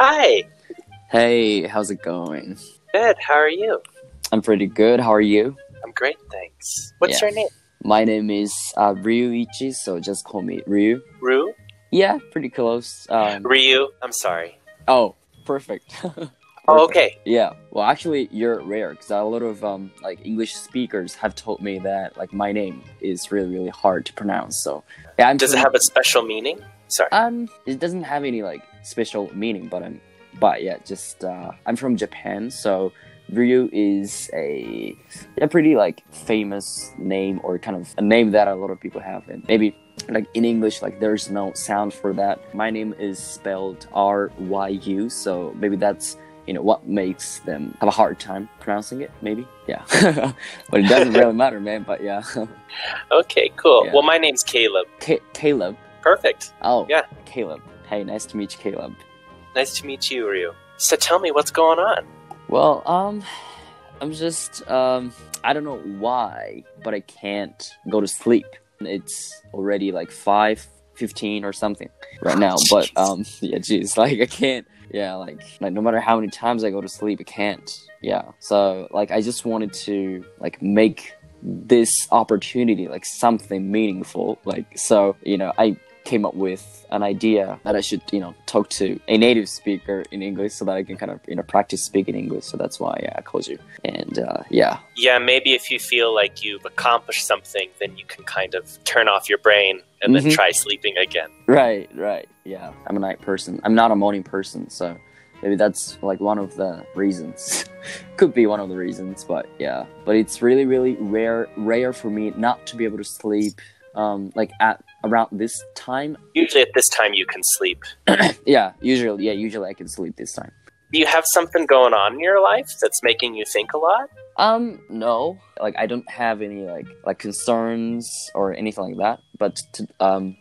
Hi. Hey, how's it going? Good. How are you? I'm pretty good. How are you? I'm great, thanks. What's your name? My name is Ryuichi, so just call me Ryu. Ru? Yeah, pretty close. Ryu? I'm sorry. Oh, perfect. Oh, okay. Yeah. Well, actually, you're rare because a lot of English speakers have told me that my name is really, really hard to pronounce. So yeah, Does it have a special meaning? Sorry. It doesn't have any special meaning, but yeah, just I'm from Japan, so Ryu is a pretty famous name, or kind of a name that a lot of people have, and maybe in English there's no sound for that. My name is spelled Ryu, so maybe that's what makes them have a hard time pronouncing it, maybe. Yeah. But it doesn't really matter, man, but yeah. Okay, cool. Yeah. Well, my name's Caleb. Caleb? Perfect. Oh, yeah. Caleb. Hey, nice to meet you, Caleb. Nice to meet you, Ryu. So tell me, what's going on? Well, I'm just, I don't know why, but I can't go to sleep. It's already 5:15 or something right now, but, yeah, geez, I can't, yeah, no matter how many times I go to sleep, I can't, yeah. So, I just wanted to, make this opportunity, something meaningful, so, I came up with an idea that I should, talk to a native speaker in English so that I can kind of, practice speaking English. So that's why I called you. And yeah. Yeah, maybe if you feel like you've accomplished something, then you can kind of turn off your brain and then try sleeping again. Right. Yeah. I'm a night person. I'm not a morning person. So maybe that's one of the reasons. Could be one of the reasons, but yeah. But it's really, really rare for me not to be able to sleep at around this time. Usually at this time you can sleep. Yeah, usually I can sleep this time. Do you have something going on in your life that's making you think a lot? No. I don't have any concerns or anything like that.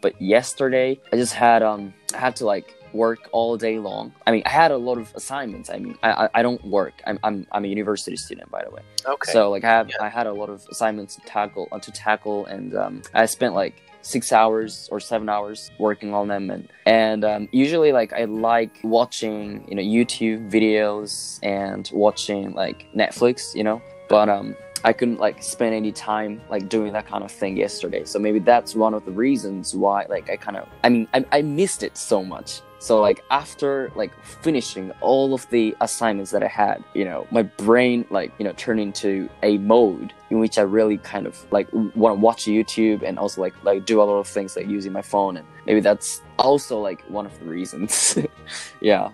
But yesterday I just had to work all day long. I mean, I had a lot of assignments. I mean, I don't work. I'm a university student, by the way. Okay. So I had a lot of assignments to tackle, and I spent 6 hours or 7 hours working on them, and usually I like watching YouTube videos and watching Netflix, but I couldn't spend any time doing that kind of thing yesterday. So maybe that's one of the reasons why I missed it so much. So after finishing all of the assignments that I had, my brain turned into a mode in which I really kind of want to watch YouTube, and also do a lot of things using my phone, and maybe that's also one of the reasons. Yeah.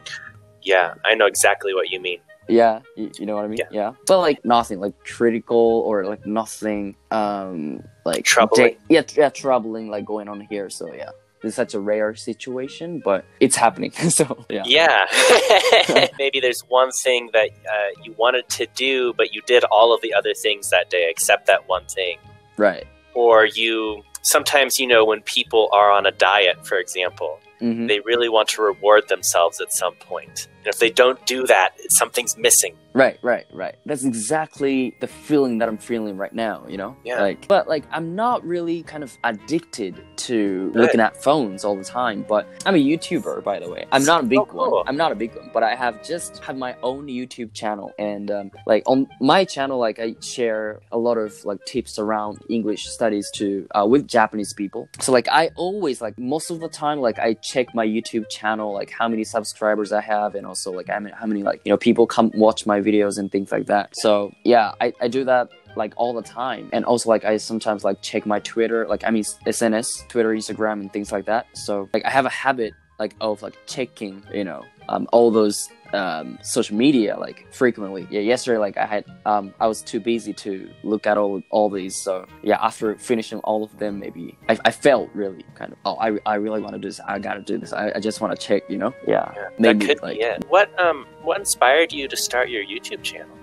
Yeah, I know exactly what you mean. Yeah, you know what I mean? Yeah. But nothing critical, or nothing troubling. Troubling going on here. So yeah. It's such a rare situation, but it's happening. So yeah. Yeah. Maybe there's one thing that you wanted to do, but you did all of the other things that day except that one thing. Right. Or sometimes when people are on a diet, for example, they really want to reward themselves at some point. And if they don't do that, something's missing. Right. That's exactly the feeling that I'm feeling right now, Yeah. But I'm not really kind of addicted to looking at phones all the time, but I'm a YouTuber, by the way. I'm not a big one. I'm not a big one, but I have my own YouTube channel, and on my channel, I share a lot of tips around English studies with Japanese people. So I always most of the time I check my YouTube channel, how many subscribers I have, and also how many people come watch my videos and things like that. So yeah, I do that all the time, and also I sometimes check my Twitter, SNS, Twitter, Instagram, and things like that. So I have a habit of checking all those social media frequently. Yeah, yesterday I was too busy to look at all these. So yeah, after finishing all of them, maybe I felt really kind of, I really want to do this. I gotta do this. I just want to check, Yeah. Maybe that could be it. What inspired you to start your YouTube channel?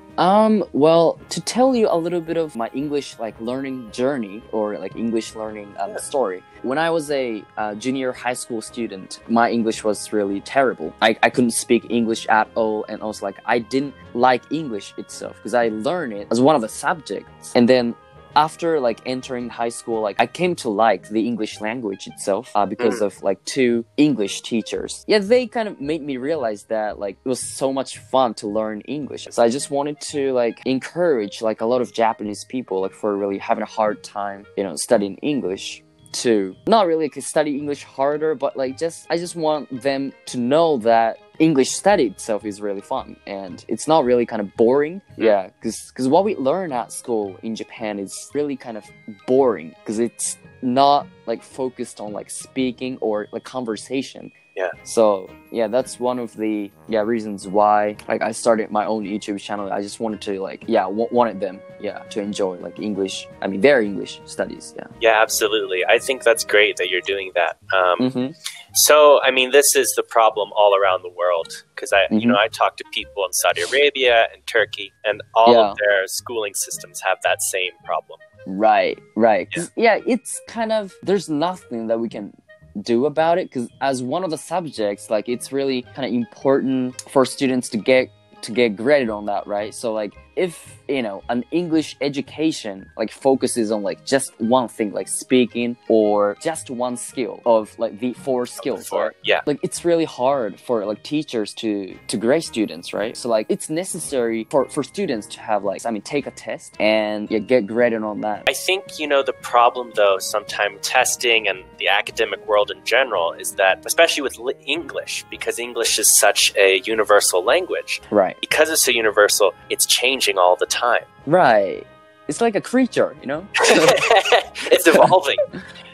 Well, to tell you a little bit of my English learning journey, or English learning story. When I was a junior high school student, my English was really terrible. I couldn't speak English at all, and also I didn't like English itself because I learned it as one of the subjects, and then after like entering high school, like I came to like the English language itself because of like 2 English teachers. Yeah, they kind of made me realize that like it was so much fun to learn English. So I just wanted to like encourage like a lot of Japanese people like for really having a hard time, you know, studying English, to not really like, study English harder, but like I just want them to know that English study itself is really fun and it's not really kind of boring. Yeah, because what we learn at school in Japan is really kind of boring because it's not like focused on like speaking or like conversation. Yeah. So yeah, that's one of the reasons why like I started my own YouTube channel. I just wanted to like wanted them to enjoy like English. I mean their English studies. Yeah. Yeah, absolutely. I think that's great that you're doing that. So I mean, this is the problem all around the world because you know I talk to people in Saudi Arabia and Turkey, and all of their schooling systems have that same problem. Right. Yeah, it's kind of there's nothing that we can do about it because as one of the subjects, like it's really kind of important for students to get graded on that, right? So like if you know an English education like focuses on like just one thing like speaking or just one skill of like the 4 skills, right? Yeah, like it's really hard for like teachers to grade students, right? So like it's necessary for students to have like take a test and get graded on that. I think you know the problem though sometimes testing and the academic world in general is that especially with English, because English is such a universal language, right? Because it's so universal, it's changing all the time. Right. It's like a creature, you know? It's evolving.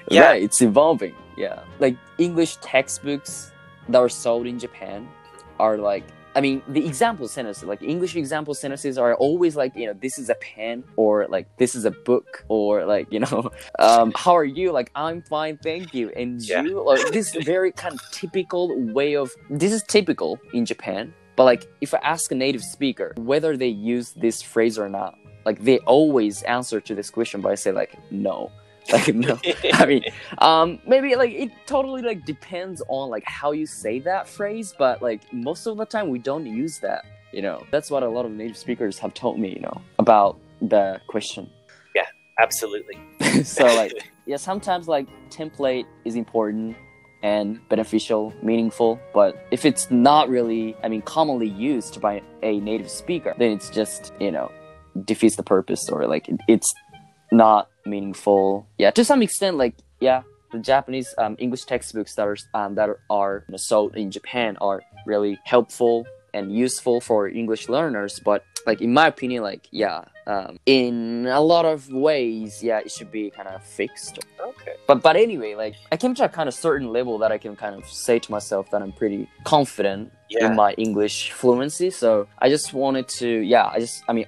Yeah. Right, it's evolving. Yeah. Like English textbooks that are sold in Japan are like, I mean, the example sentences, like English example sentences are always like, you know, this is a pen or like this is a book or like, you know, how are you? Like, I'm fine, thank you. And you? Like, this very kind of typical way of, this is typical in Japan. But like, if I ask a native speaker whether they use this phrase or not, like they always answer to this question by say like no, like no. I mean, maybe like it totally like depends on like how you say that phrase, but like most of the time we don't use that. You know, that's what a lot of native speakers have told me. You know, about the question. Yeah, absolutely. So like, yeah, sometimes like template is important and beneficial, meaningful, but if it's not really, commonly used by a native speaker, then it's just, you know, defeats the purpose or like it's not meaningful. Yeah, to some extent, like, yeah, the Japanese English textbooks that are you know, sold in Japan are really helpful and useful for English learners, but like in my opinion, like in a lot of ways, it should be kind of fixed. Okay. But anyway, like I came to a kind of certain level that I can kind of say to myself that I'm pretty confident in my English fluency. So I just wanted to,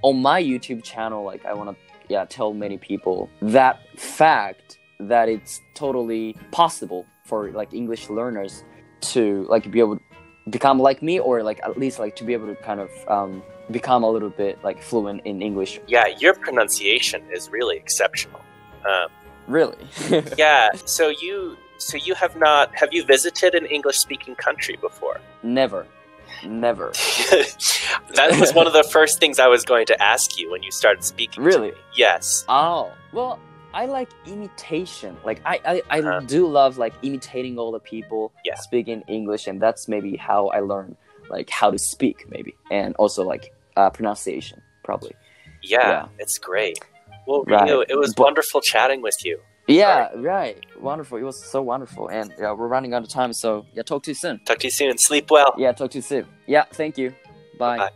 on my YouTube channel, like I want to, tell many people that fact that it's totally possible for like English learners to like be able to become like me, or like at least like to be able to kind of become a little bit like fluent in English. Yeah, your pronunciation is really exceptional. Really? Yeah. So you have you visited an English-speaking country before? Never. That was one of the first things I was going to ask you when you started speaking. Really? To me. Yes. Oh, well, I like imitation. Like I do love like imitating all the people speaking English, and that's maybe how I learn like how to speak, maybe, and also like pronunciation, probably. Yeah, it's great. Well, Ryu, it was wonderful chatting with you. Yeah, right. Wonderful. It was so wonderful, and we're running out of time, so talk to you soon. Talk to you soon. Sleep well. Yeah, talk to you soon. Yeah, thank you. Bye. Bye.